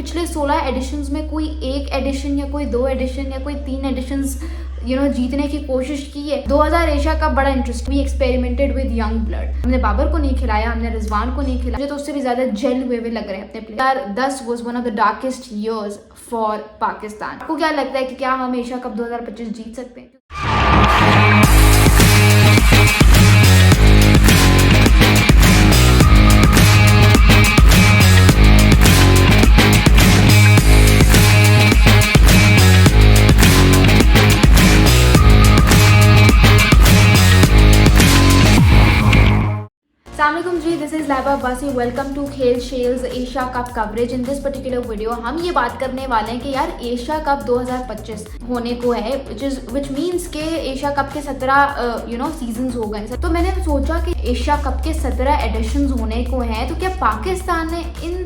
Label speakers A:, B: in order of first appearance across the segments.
A: पिछले 16 एडिशंस में कोई एक एडिशन या कोई 2 एडिशन या कोई 3 एडिशंस जीतने की कोशिश की है। 2000 एशिया कप बड़ा interesting, we experimented with young blood. हमने बाबर को नहीं खिलाया, हमने रिजवान को नहीं खिलाया, मुझे तो उससे भी ज्यादा जेल हुए लग रहे हैं अपने player. 10 was one of the darkest years for Pakistan. आपको क्या लगता है कि क्या हम एशिया कप 2025 जीत सकते हैं? Assalamualaikum जी, this is Laiba Abbasi. Welcome to खेल शेल्स Asia cup coverage. In this particular video हम ये बात करने वाले हैं कि यार एशिया कप 2025 होने को है, विच मीन्स के एशिया कप के 17 सीजन्स हो गए। तो मैंने सोचा कि एशिया कप के 17 एडिशंस होने को हैं, तो क्या पाकिस्तान ने इन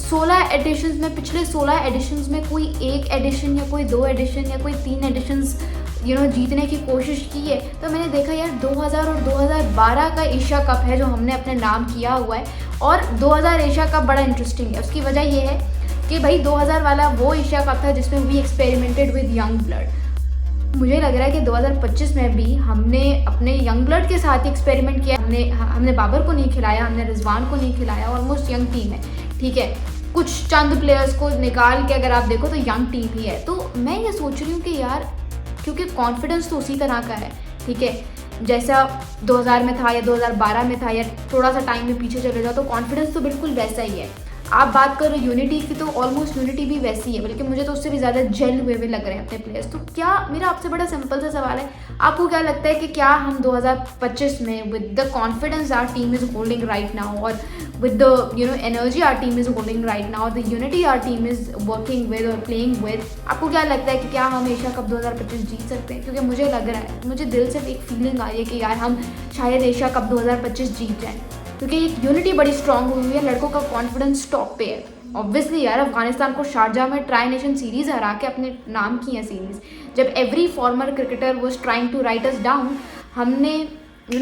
A: 16 एडिशंस में, पिछले 16 एडिशंस में कोई एक एडिशन या कोई 2 एडिशन या कोई 3 एडिशंस जीतने की कोशिश की है? तो मैंने देखा यार 2000 और 2012 का एशिया कप है जो हमने अपने नाम किया हुआ है, और 2000 एशिया कप बड़ा इंटरेस्टिंग है। उसकी वजह ये है कि भाई 2000 वाला वो एशिया कप था जिसमें we experimented with young blood. मुझे लग रहा है कि 2025 में भी हमने अपने यंग ब्लड के साथ एक्सपेरिमेंट किया। हमने बाबर को नहीं खिलाया, हमने रिजवान को नहीं खिलाया। ऑलमोस्ट यंग टीम है, ठीक है, कुछ चंद प्लेयर्स को निकाल के अगर आप देखो तो यंग टीम ही है। तो मैं ये सोच रही हूँ कि यार, क्योंकि कॉन्फिडेंस तो उसी तरह का है, ठीक है, जैसा 2000 में था या 2012 में था, या थोड़ा सा टाइम में पीछे चले जाओ तो कॉन्फिडेंस तो बिल्कुल वैसा ही है। आप बात करो यूनिटी की, तो ऑलमोस्ट यूनिटी भी वैसी है, बल्कि मुझे तो उससे भी ज़्यादा जेल हुए लग रहे हैं अपने प्लेयर्स। तो क्या, मेरा आपसे बड़ा सिंपल सा सवाल है, आपको क्या लगता है कि क्या हम 2025 में with the confidence our team is holding right now, और with the energy our team is holding right now, the unity our team is working with or playing with, आपको क्या लगता है कि क्या हम एशिया कप 2025 जीत सकते हैं? क्योंकि मुझे लग रहा है, मुझे दिल से एक फीलिंग आ रही है कि यार हम शायद एशिया कप 2025 जीत जाएं, क्योंकि यूनिटी बड़ी स्ट्रांग हुई है, लड़कों का कॉन्फिडेंस टॉप पे है। ऑब्वियसली यार, अफगानिस्तान को शारजा में ट्राई नेशन सीरीज़ हरा के अपने नाम की है सीरीज़। जब every former cricketer was trying to write us down, हमने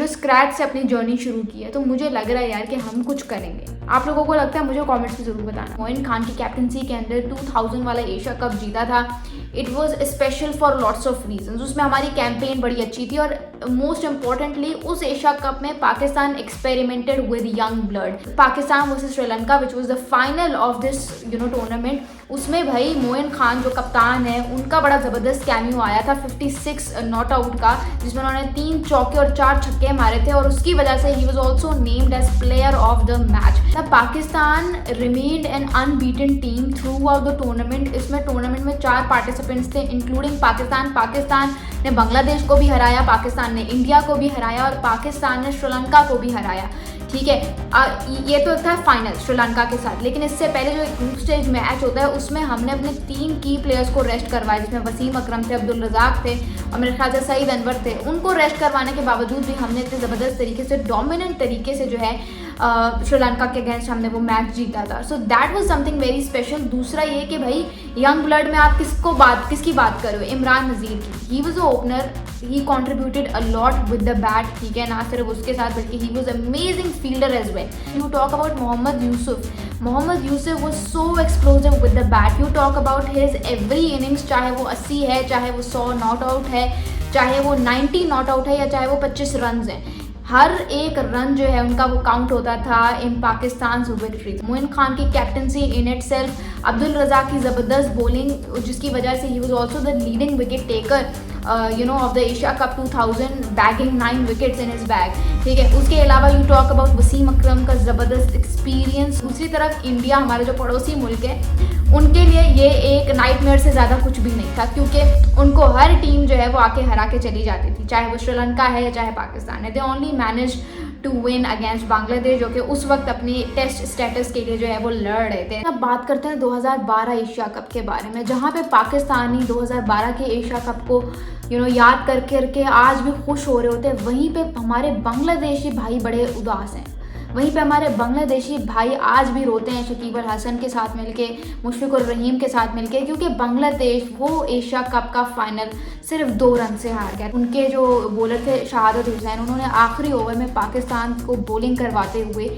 A: स्क्रैच से अपनी जर्नी शुरू की है। तो मुझे लग रहा है यार कि हम कुछ करेंगे। आप लोगों को लगता है? मुझे कमेंट्स में ज़रूर बताना। मोइन खान की कैप्टनसी के अंदर 2000 वाला एशिया कप जीता था। It was special for lots of reason. उसमें हमारी कैंपेन बड़ी अच्छी थी, और मोस्ट इम्पॉर्टेंटली उस एशिया कप में Pakistan experimented with young blood. Pakistan versus Sri Lanka which was the final of this tournament. उसमें भाई मोइन खान जो कप्तान है, उनका बड़ा ज़बरदस्त कैमियो आया था 56 नॉट आउट का, जिसमें उन्होंने 3 चौके और 4 छक्के मारे थे, और उसकी वजह से he was also named as player of the match. Pakistan remained an unbeaten team throughout the tournament. इसमें टूर्नामेंट में 4 पार्टिसिपेंट्स थे इंक्लूडिंग पाकिस्तान। पाकिस्तान ने बांग्लादेश को भी हराया, पाकिस्तान ने इंडिया को भी हराया, और पाकिस्तान ने श्रीलंका को भी हराया, ठीक है। ये तो था फाइनल श्रीलंका के साथ, लेकिन इससे पहले जो एक ग्रुप स्टेज मैच होता है उसमें हमने अपने 3 की प्लेयर्स को रेस्ट करवाया, जिसमें वसीम अकरम थे, अब्दुल रज़ाक थे, और मेरे ख्याल से सईद अनवर थे। उनको रेस्ट करवाने के बावजूद भी हमने इतने ज़बरदस्त तरीके से, डोमिनेंट तरीके से जो है श्रीलंका के अगेंस्ट हमने वो मैच जीता था। So that was something very special. दूसरा ये कि भाई यंग ब्लड में आप किसकी बात करो? इमरान नज़ीर की। He was a opener, he contributed a lot with the bat, ठीक है, ना सिर्फ उसके साथ बल्कि he was amazing fielder as well. You talk about Mohammad Yousuf was so explosive with the bat. You talk about his every innings, चाहे वो 80 है, चाहे वो 100 नॉट आउट है, चाहे वो 90 नॉट आउट है, या चाहे वो 25 रन हैं, हर एक रन जो है उनका वो काउंट होता था इन पाकिस्तान विक्ट्री। मोइन खान की captaincy in itself, Abdul Razzaq की ज़बरदस्त बॉलिंग, जिसकी वजह से he was also the leading wicket taker of the Asia cup 2000, bagging 9 wickets in his bag, ठीक है। उसके अलावा you talk about Wasim Akram का ज़बरदस्त एक्सपीरियंस। दूसरी तरफ इंडिया, हमारे जो पड़ोसी मुल्क है, उनके लिए ये एक नाइटमेयर से ज़्यादा कुछ भी नहीं था, क्योंकि उनको हर टीम जो है वो आके हरा के चली जाती थी, चाहे वो श्रीलंका है या चाहे पाकिस्तान है। They only manage to win against Bangladesh, जो कि उस वक्त अपनी टेस्ट स्टेटस के लिए जो है वो लड़ रहे थे। अब बात करते हैं 2012 एशिया कप के बारे में, जहाँ पे पाकिस्तानी 2012 के एशिया कप को याद करके आज भी खुश हो रहे होते हैं। वहीं पे हमारे बांग्लादेशी भाई बड़े उदास हैं। वहीं पे हमारे बांग्लादेशी भाई आज भी रोते हैं शकीब अल हसन के साथ मिलके, मुशफिक उर रहीम के साथ मिलके, क्योंकि बांग्लादेश वो एशिया कप का फाइनल सिर्फ 2 रन से हार गया। उनके जो बॉलर थे शहादत हुसैन, उन्होंने आखिरी ओवर में पाकिस्तान को बॉलिंग करवाते हुए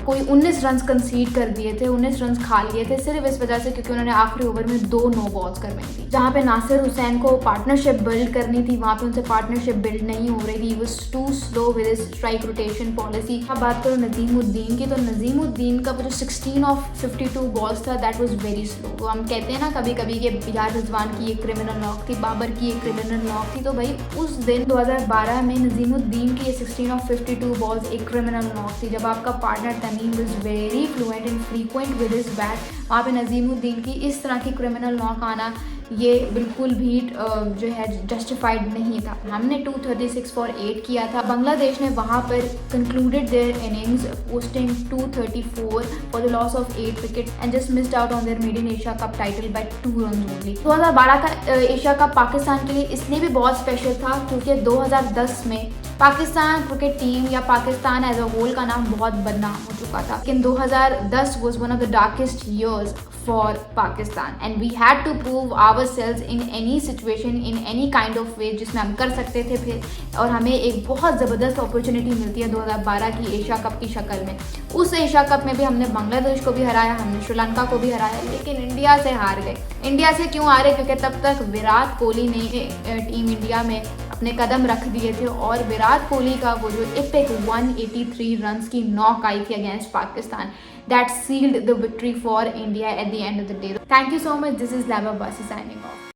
A: कोई 19 रन कंसीड कर दिए थे, 19 रन खा लिए थे सिर्फ इस वजह से क्योंकि उन्होंने आखिरी ओवर में 2 नो बॉल्स करवाई थी। जहाँ पे नासिर हुसैन को पार्टनरशिप बिल्ड करनी थी वहाँ पे उनसे पार्टनरशिप बिल्ड नहीं हो रही थी। Was too slow with his strike rotation policy. अब बात करो नजीमुद्दीन की, तो नजीमुद्दीन का वो जो 16 ऑफ 52 बॉल्स था दैट वाज वेरी स्लो। तो हम कहते हैं ना कभी कभी कि यार रिजवान की एक क्रिमिनल नॉक थी, बाबर की एक क्रिमिनल नॉक थी, तो भाई उस दिन 2012 में नजीमुद्दीन की 16 ऑफ 52 बॉल्स एक क्रिमिनल नॉक थी। जब आपका partner Tamim was very fluent and frequent with his bat, वहाँ पे नजीमुद्दीन की इस तरह की क्रिमिनल नॉक आना ये बिल्कुल भी जो है जस्टिफाइड नहीं था। हमने 236 फॉर 8 किया था। बांग्लादेश ने वहाँ पर concluded their innings posting 234 for the loss of 8 wicket and just missed out on their maiden Asia cup title by 2 runs only. 2012 का एशिया कप पाकिस्तान के लिए इसलिए भी बहुत स्पेशल था क्योंकि 2010 में पाकिस्तान क्रिकेट टीम या पाकिस्तान एज अ होल का नाम बहुत बदनाम हो चुका था। लेकिन 2010 was one of the darkest years for Pakistan and we had to prove ourselves in any situation, in any kind of way जिसमें हम कर सकते थे फिर, और हमें एक बहुत ज़बरदस्त अपॉर्चुनिटी मिलती है 2012 की एशिया कप की शक्ल में। उस एशिया कप में भी हमने बांग्लादेश को भी हराया, हमने श्रीलंका को भी हराया, लेकिन इंडिया से हार गए। इंडिया से क्यों हारे? क्योंकि तब तक विराट कोहली ने टीम इंडिया में अपने कदम रख दिए थे और विराट कोहली का वो जो एपिक 183 रन्स की नॉक आई थी against Pakistan, that sealed the victory for India at the end of the day. Thank you so much. This is लाबा बासी साइनिंग ऑफ।